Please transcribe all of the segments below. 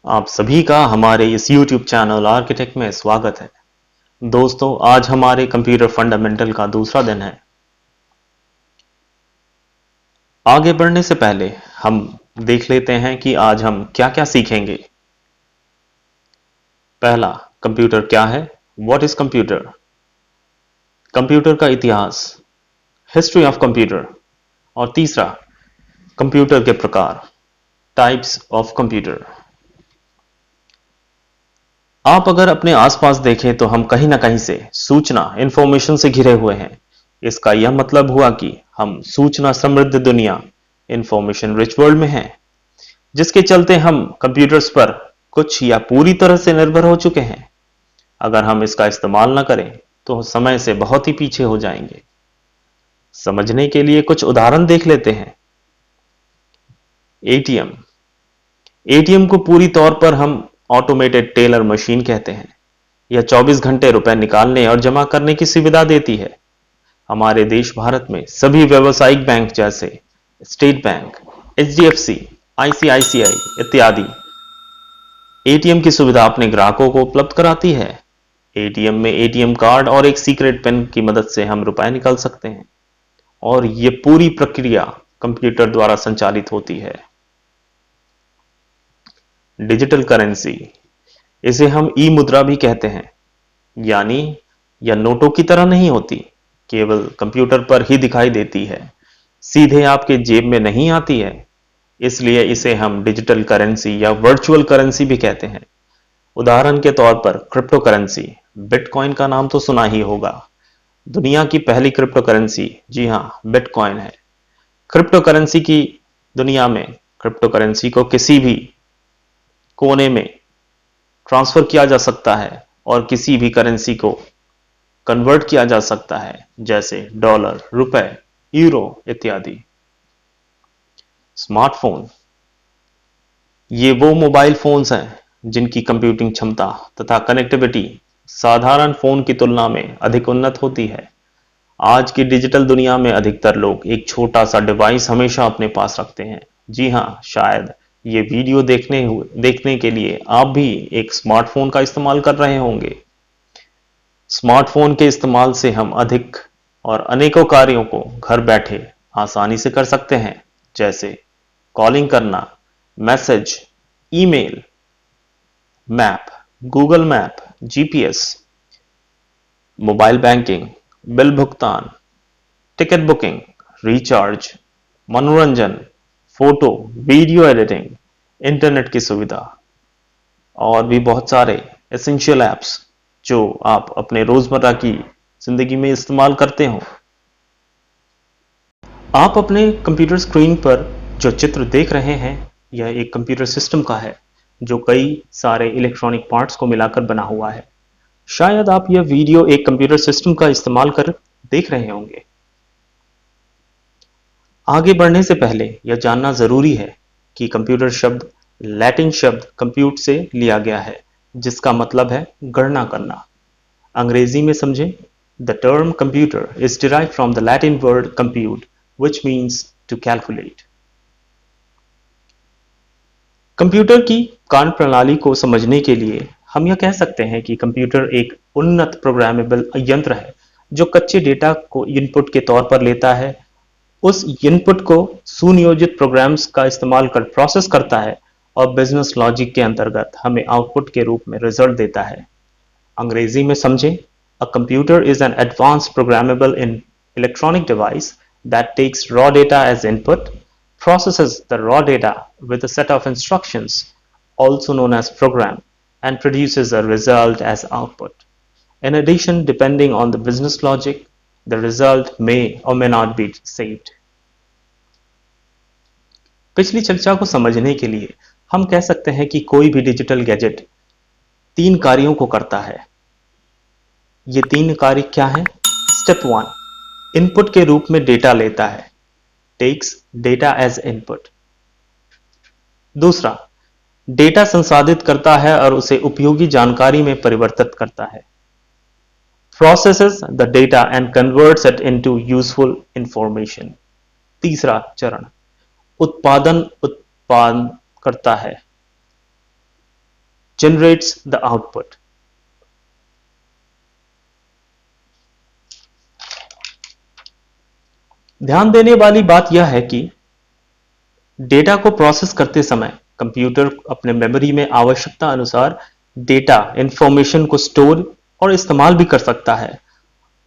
आप सभी का हमारे इस YouTube चैनल आर्किटेक्ट में स्वागत है। दोस्तों, आज हमारे कंप्यूटर फंडामेंटल का दूसरा दिन है। आगे बढ़ने से पहले हम देख लेते हैं कि आज हम क्या-क्या सीखेंगे। पहला, कंप्यूटर क्या है? What is computer? कंप्यूटर का इतिहास, हिस्ट्री ऑफ कंप्यूटर। और तीसरा, कंप्यूटर के प्रकार, टाइप्स ऑफ कंप्यूटर। आप अगर अपने आसपास देखें तो हम कहीं ना कहीं से सूचना, इंफॉर्मेशन से घिरे हुए हैं। इसका यह मतलब हुआ कि हम सूचना समृद्ध दुनिया, इंफॉर्मेशन रिच वर्ल्ड में हैं, जिसके चलते हम कंप्यूटर्स पर कुछ या पूरी तरह से निर्भर हो चुके हैं। अगर हम इसका इस्तेमाल न करें तो समय से बहुत ही पीछे हो जाएंगे। समझने के लिए कुछ उदाहरण देख लेते हैं। एटीएम। एटीएम को पूरी तौर पर हम ऑटोमेटेड टेलर मशीन कहते हैं। यह 24 घंटे रुपए निकालने और जमा करने की सुविधा देती है। हमारे देश भारत में सभी व्यावसायिक बैंक जैसे स्टेट बैंक, एचडीएफसी, आईसीआईसीआई इत्यादि एटीएम की सुविधा अपने ग्राहकों को उपलब्ध कराती है। एटीएम में एटीएम कार्ड और एक सीक्रेट पिन की मदद से हम रुपए निकाल सकते हैं और ये पूरी प्रक्रिया कंप्यूटर द्वारा संचालित होती है। डिजिटल करेंसी, इसे हम ई मुद्रा भी कहते हैं, यानी यह नोटों की तरह नहीं होती, केवल कंप्यूटर पर ही दिखाई देती है, सीधे आपके जेब में नहीं आती है। इसलिए इसे हम डिजिटल करेंसी या वर्चुअल करेंसी भी कहते हैं। उदाहरण के तौर पर क्रिप्टो करेंसी, बिटकॉइन का नाम तो सुना ही होगा। दुनिया की पहली क्रिप्टो करेंसी, जी हाँ, बिटकॉइन है। क्रिप्टो करेंसी की दुनिया में क्रिप्टो करेंसी को किसी भी कोने में ट्रांसफर किया जा सकता है और किसी भी करेंसी को कन्वर्ट किया जा सकता है, जैसे डॉलर, रुपए, यूरो इत्यादि। स्मार्टफोन, ये वो मोबाइल फोन्स हैं जिनकी कंप्यूटिंग क्षमता तथा कनेक्टिविटी साधारण फोन की तुलना में अधिक उन्नत होती है। आज की डिजिटल दुनिया में अधिकतर लोग एक छोटा सा डिवाइस हमेशा अपने पास रखते हैं। जी हाँ, शायद ये वीडियो देखने के लिए आप भी एक स्मार्टफोन का इस्तेमाल कर रहे होंगे। स्मार्टफोन के इस्तेमाल से हम अधिक और अनेकों कार्यों को घर बैठे आसानी से कर सकते हैं, जैसे कॉलिंग करना, message, email, map, Google map, GPS, mobile banking, bill भुगतान, टिकट बुकिंग, रिचार्ज, मनोरंजन, फोटो, वीडियो एडिटिंग, इंटरनेट की सुविधा और भी बहुत सारे एसेंशियल ऐप्स जो आप अपने रोजमर्रा की जिंदगी में इस्तेमाल करते हो। आप अपने कंप्यूटर स्क्रीन पर जो चित्र देख रहे हैं, यह एक कंप्यूटर सिस्टम का है जो कई सारे इलेक्ट्रॉनिक पार्ट्स को मिलाकर बना हुआ है। शायद आप यह वीडियो एक कंप्यूटर सिस्टम का इस्तेमाल कर देख रहे होंगे। आगे बढ़ने से पहले यह जानना जरूरी है कि कंप्यूटर शब्द लैटिन शब्द कंप्यूट से लिया गया है, जिसका मतलब है गणना करना। अंग्रेजी में समझें, the term computer is derived from the Latin word compute which means to calculate. Computer की कार्यप्रणाली को समझने के लिए हम यह कह सकते हैं कि कंप्यूटर एक उन्नत प्रोग्रामेबल यंत्र है जो कच्चे डेटा को इनपुट के तौर पर लेता है, उस इनपुट को सुनियोजित प्रोग्राम्स का इस्तेमाल कर प्रोसेस करता है और बिजनेस लॉजिक के अंतर्गत हमें आउटपुट के रूप में रिजल्ट देता है। अंग्रेजी में समझें, a computer is an advanced programmable in electronic device that takes raw data as input, processes the raw data with a set of instructions, also known as program, and produces a result as output. In addition, depending on the business logic, the result may or may not be saved. पिछली चर्चा को समझने के लिए हम कह सकते हैं कि कोई भी डिजिटल गैजेट 3 कार्यों को करता है। ये 3 कार्य क्या हैं? स्टेप 1, इनपुट के रूप में डेटा लेता है, takes data as input. दूसरा, डेटा संसाधित करता है और उसे उपयोगी जानकारी में परिवर्तित करता है, processes the data and converts it into useful information. तीसरा चरण, उत्पादन करता है, generates the output. ध्यान देने वाली बात यह है कि डेटा को प्रोसेस करते समय कंप्यूटर अपने मेमोरी में आवश्यकता अनुसार डेटा इंफॉर्मेशन को स्टोर और इस्तेमाल भी कर सकता है,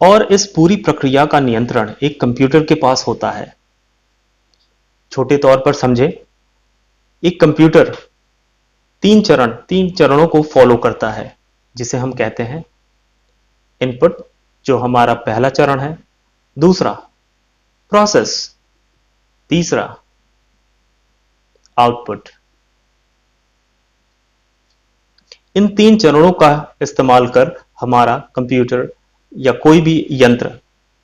और इस पूरी प्रक्रिया का नियंत्रण एक कंप्यूटर के पास होता है। छोटे तौर पर समझे, एक कंप्यूटर तीन चरणों को फॉलो करता है, जिसे हम कहते हैं इनपुट, जो हमारा पहला चरण है, दूसरा प्रोसेस, तीसरा आउटपुट। इन 3 चरणों का इस्तेमाल कर हमारा कंप्यूटर या कोई भी यंत्र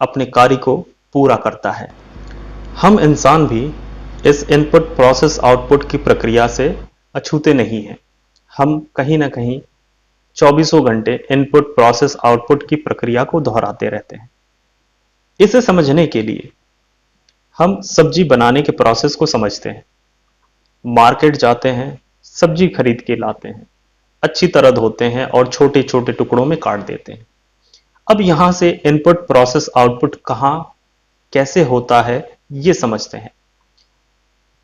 अपने कार्य को पूरा करता है। हम इंसान भी इस इनपुट प्रोसेस आउटपुट की प्रक्रिया से अछूते नहीं हैं। हम कहीं ना कहीं चौबीसों घंटे इनपुट प्रोसेस आउटपुट की प्रक्रिया को दोहराते रहते हैं। इसे समझने के लिए हम सब्जी बनाने के प्रोसेस को समझते हैं। मार्केट जाते हैं, सब्जी खरीद के लाते हैं, अच्छी तरह धोते हैं और छोटे छोटे टुकड़ों में काट देते हैं। अब यहां से इनपुट प्रोसेस आउटपुट कहां कैसे होता है ये समझते हैं।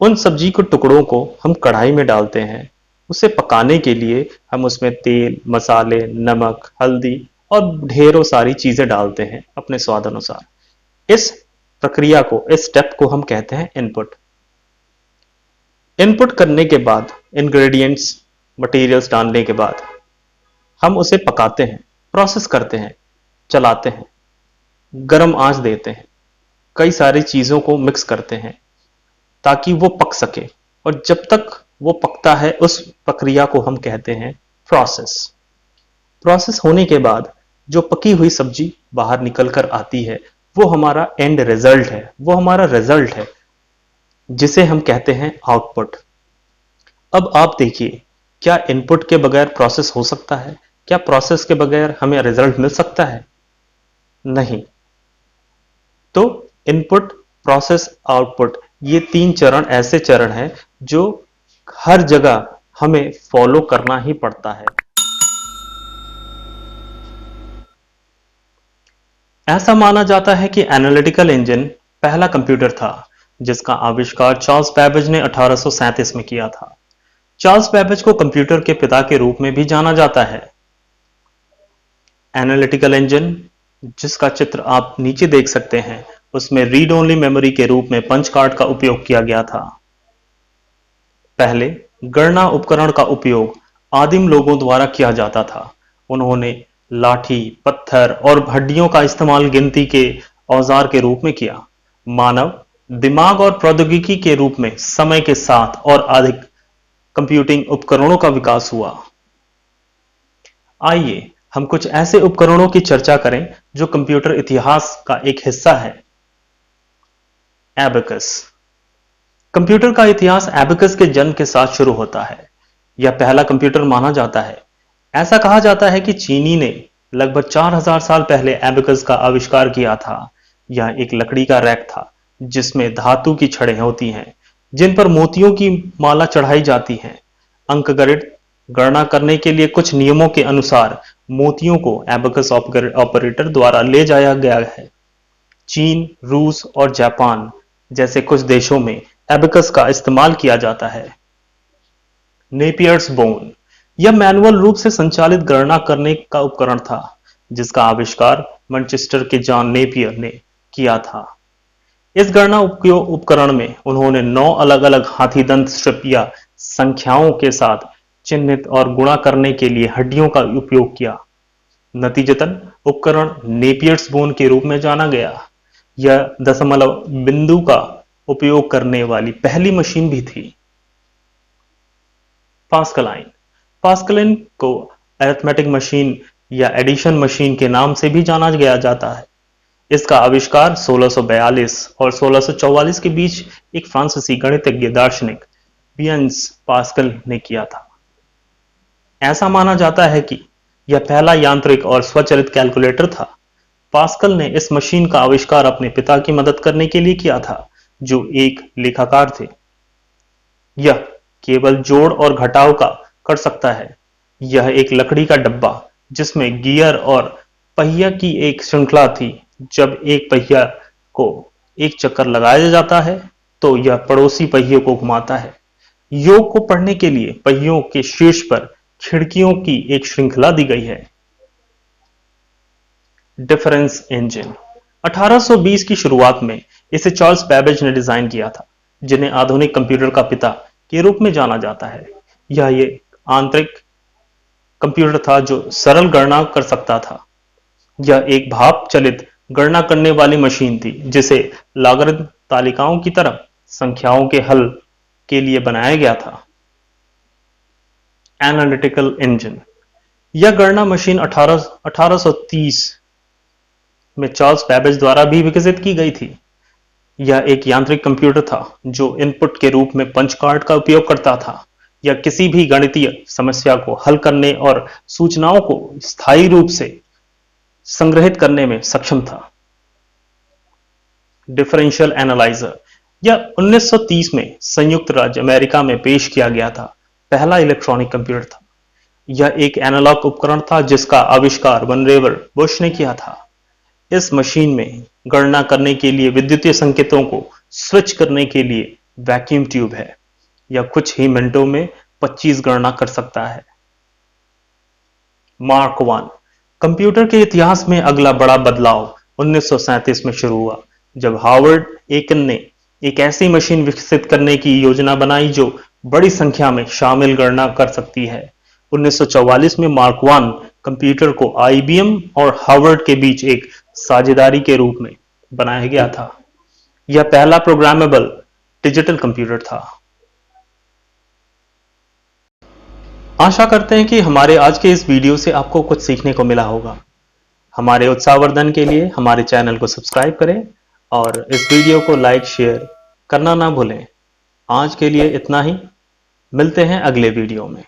उन सब्जी के टुकड़ों को हम कढ़ाई में डालते हैं। उसे पकाने के लिए हम उसमें तेल, मसाले, नमक, हल्दी और ढेरों सारी चीजें डालते हैं अपने स्वाद अनुसार। इस प्रक्रिया को, इस स्टेप को हम कहते हैं इनपुट। इनपुट करने के बाद, इंग्रेडिएंट्स, मटेरियल्स डालने के बाद हम उसे पकाते हैं, प्रोसेस करते हैं, चलाते हैं, गर्म आंच देते हैं, कई सारी चीजों को मिक्स करते हैं ताकि वो पक सके, और जब तक वो पकता है उस प्रक्रिया को हम कहते हैं प्रोसेस। प्रोसेस होने के बाद जो पकी हुई सब्जी बाहर निकल कर आती है वो हमारा एंड रिजल्ट है, वो हमारा रिजल्ट है, जिसे हम कहते हैं आउटपुट। अब आप देखिए, क्या इनपुट के बगैर प्रोसेस हो सकता है? क्या प्रोसेस के बगैर हमें रिजल्ट मिल सकता है? नहीं। तो इनपुट, प्रोसेस, आउटपुट, ये 3 चरण ऐसे चरण हैं जो हर जगह हमें फॉलो करना ही पड़ता है। ऐसा माना जाता है कि एनालिटिकल इंजन पहला कंप्यूटर था जिसका आविष्कार चार्ल्स बैबेज ने 1837 में किया था। चार्ल्स बैबेज को कंप्यूटर के पिता के रूप में भी जाना जाता है। एनालिटिकल इंजन, जिसका चित्र आप नीचे देख सकते हैं, उसमें रीड ओनली मेमोरी के रूप में पंच कार्ड का उपयोग किया गया था। पहले गणना उपकरण का उपयोग आदिम लोगों द्वारा किया जाता था। उन्होंने लाठी, पत्थर और हड्डियों का इस्तेमाल गिनती के औजार के रूप में किया। मानव दिमाग और प्रौद्योगिकी के रूप में समय के साथ और अधिक कंप्यूटिंग उपकरणों का विकास हुआ। आइए हम कुछ ऐसे उपकरणों की चर्चा करें जो कंप्यूटर इतिहास का एक हिस्सा है। एबेकस। कंप्यूटर का इतिहास एबेकस के जन्म के साथ शुरू होता है। यह पहला कंप्यूटर माना जाता है। ऐसा कहा जाता है कि चीनी ने लगभग 4000 साल पहले एबेकस का आविष्कार किया था। यह एक लकड़ी का रैक था जिसमें धातु की छड़ें होती हैं जिन पर मोतियों की माला चढ़ाई जाती है। अंकगणित गणना करने के लिए कुछ नियमों के अनुसार मोतियों को एबेकस ऑपरेटर द्वारा ले जाया गया है। चीन, रूस और जापान जैसे कुछ देशों में एबेकस का इस्तेमाल किया जाता है। Napier's bone. यह मैनुअल रूप से संचालित गणना करने का उपकरण था जिसका आविष्कार मैनचेस्टर के जॉन नेपियर ने किया था। इस गणना उपकरण में उन्होंने 9 अलग अलग हाथीदंत स्ट्रिप या संख्याओं के साथ चिन्हित और गुणा करने के लिए हड्डियों का उपयोग किया। नतीजतन उपकरण नेपियर्स बोन के रूप में जाना गया। यह दशमलव बिंदु का उपयोग करने वाली पहली मशीन भी थी। पास्कलाइन। पास्कलाइन को अरिथमेटिक मशीन या एडिशन मशीन के नाम से भी जाना गया जाता है। इसका आविष्कार 1642 और 1644 के बीच एक फ्रांसीसी गणितज्ञ दार्शनिक ब्लेज पास्कल ने किया था। ऐसा माना जाता है कि यह पहला यांत्रिक और स्वचालित कैलकुलेटर था। पास्कल ने इस मशीन का आविष्कार अपने पिता की मदद करने के लिए किया था, जो एक लेखाकार थे। यह केवल जोड़ और घटाव का कर सकता है। यह एक लकड़ी का डब्बा जिसमें गियर और पहिया की एक श्रृंखला थी। जब एक पहिया को एक चक्कर लगाया जाता है तो यह पड़ोसी पहिए को घुमाता है। योग को पढ़ने के लिए पहियों के शीर्ष पर खिड़कियों की एक श्रृंखला दी गई है। डिफरेंस इंजन 1820 की शुरुआत में इसे चार्ल्स बैबेज ने डिजाइन किया था, जिन्हें आधुनिक कंप्यूटर का पिता के रूप में जाना जाता है। यह एक आंतरिक कंप्यूटर था जो सरल गणना कर सकता था। यह एक भाप चलित गणना करने वाली मशीन थी जिसे लॉगरिथम तालिकाओं की तरह संख्याओं के हल के लिए बनाया गया था। एनालिटिकल इंजन यह गणना मशीन 1830 में चार्ल्स बैबेज द्वारा भी विकसित की गई थी। यह एक यांत्रिक कंप्यूटर था जो इनपुट के रूप में पंच कार्ड का उपयोग करता था। यह किसी भी गणितीय समस्या को हल करने और सूचनाओं को स्थायी रूप से संग्रहित करने में सक्षम था। डिफरेंशियल एनालाइजर यह 1930 में संयुक्त राज्य अमेरिका में पेश किया गया था पहला इलेक्ट्रॉनिक कंप्यूटर था। यह एक एनालॉग उपकरण था जिसका आविष्कार वनरेवर बुश ने किया था। इस मशीन में गणना करने के लिए विद्युतीय संकेतों को स्विच करने के लिए वैक्यूम ट्यूब है। यह कुछ ही मिनटों में 25 गणना कर सकता है। मार्क 1 कंप्यूटर के इतिहास में अगला बड़ा बदलाव 1937 में शुरू हुआ, जब हार्वर्ड एकन ने एक ऐसी मशीन विकसित करने की योजना बनाई जो बड़ी संख्या में शामिल गणना कर सकती है। 1944 में मार्क 1 कंप्यूटर को आईबीएम और हार्वर्ड के बीच एक साझेदारी के रूप में बनाया गया था। यह पहला प्रोग्रामेबल डिजिटल कंप्यूटर था। आशा करते हैं कि हमारे आज के इस वीडियो से आपको कुछ सीखने को मिला होगा। हमारे उत्साहवर्धन के लिए हमारे चैनल को सब्सक्राइब करें और इस वीडियो को लाइक शेयर करना ना भूलें। आज के लिए इतना ही, मिलते हैं अगले वीडियो में।